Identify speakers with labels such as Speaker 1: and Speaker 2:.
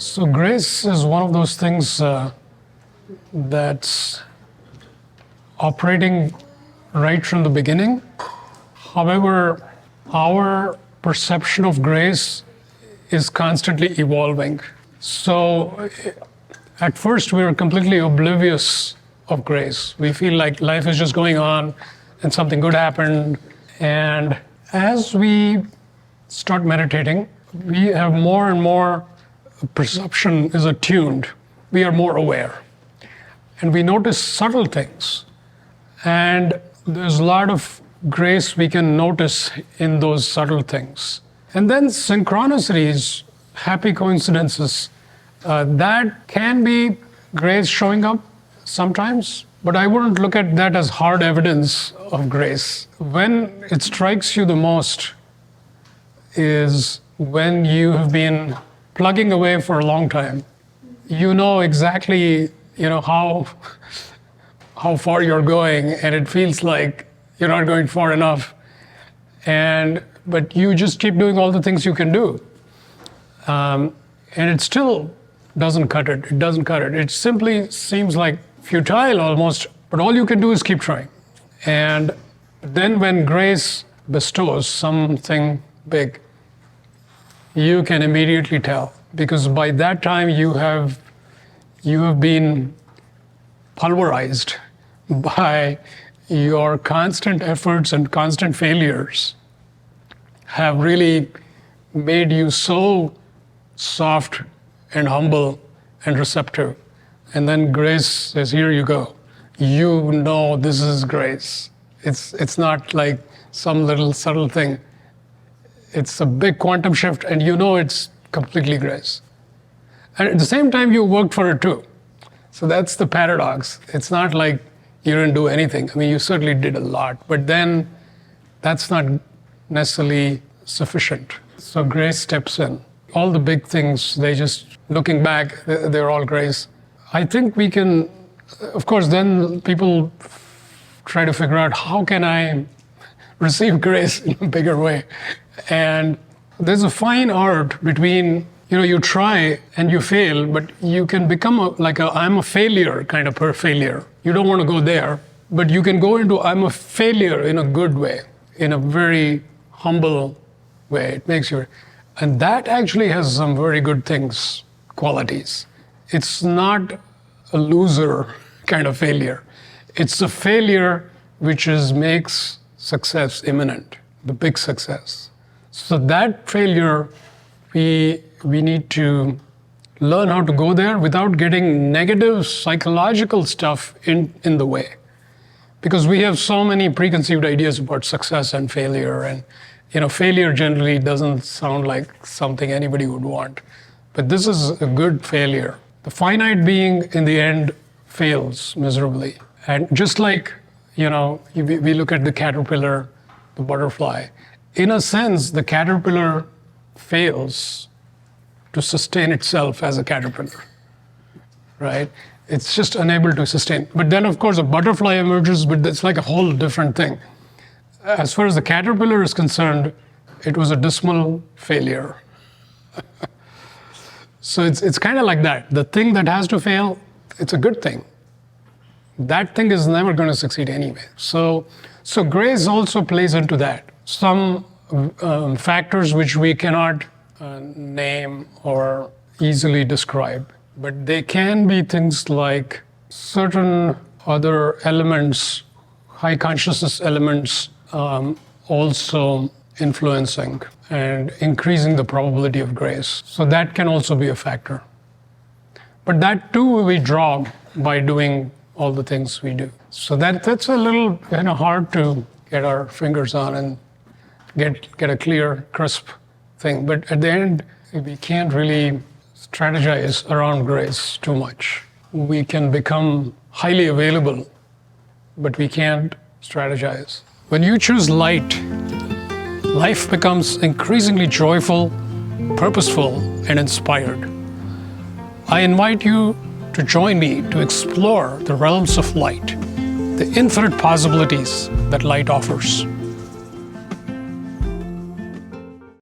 Speaker 1: So grace is one of those things that's operating right from the beginning. However, our perception of grace is constantly evolving. So at first we were completely oblivious of grace. We feel like life is just going on and something good happened. And as we start meditating, we have more and more perception is attuned. We are more aware. And we notice subtle things. And there's a lot of grace we can notice in those subtle things. And then synchronicities, happy coincidences, that can be grace showing up sometimes, but I wouldn't look at that as hard evidence of grace. When it strikes you the most is when you have been plugging away for a long time. You know exactly, how far you're going, and it feels like you're not going far enough. But you just keep doing all the things you can do. And it still doesn't cut it. It doesn't cut it. It simply seems like futile almost, but all you can do is keep trying. And then when grace bestows something big, you can immediately tell, because by that time you have been pulverized by your constant efforts and constant failures have really made you so soft and humble and receptive. And then grace says, here you go. You know this is grace. It's not like some little subtle thing. It's a big quantum shift, and you know it's completely grace. And at the same time, you worked for it too. So that's the paradox. It's not like you didn't do anything. I mean, you certainly did a lot, but then that's not necessarily sufficient. So grace steps in. All the big things, looking back, they're all grace. I think we can, of course, then people try to figure out, how can I receive grace in a bigger way? And there's a fine art between, you try and you fail, but you can become I'm a failure kind of failure. You don't want to go there, but you can go into I'm a failure in a good way, in a very humble way. It makes you, and that actually has some very good qualities. It's not a loser kind of failure. It's a failure which makes success imminent, the big success. So that failure, we need to learn how to go there without getting negative psychological stuff in the way. Because we have so many preconceived ideas about success and failure, and failure generally doesn't sound like something anybody would want. But this is a good failure. The finite being in the end fails miserably. And just like, we look at the caterpillar, the butterfly, in a sense, the caterpillar fails to sustain itself as a caterpillar, right? It's just unable to sustain. But then, of course, a butterfly emerges, but it's like a whole different thing. As far as the caterpillar is concerned, it was a dismal failure. So it's kind of like that. The thing that has to fail, it's a good thing. That thing is never going to succeed anyway. So grace also plays into that. Some factors which we cannot name or easily describe, but they can be things like certain other elements, high consciousness elements, also influencing and increasing the probability of grace. So that can also be a factor. But that too we draw by doing all the things we do. So that's a little hard to get our fingers on and get a clear, crisp thing. But at the end, we can't really strategize around grace too much. We can become highly available, but we can't strategize. When you choose light, life becomes increasingly joyful, purposeful, and inspired. I invite you to join me to explore the realms of light, the infinite possibilities that light offers.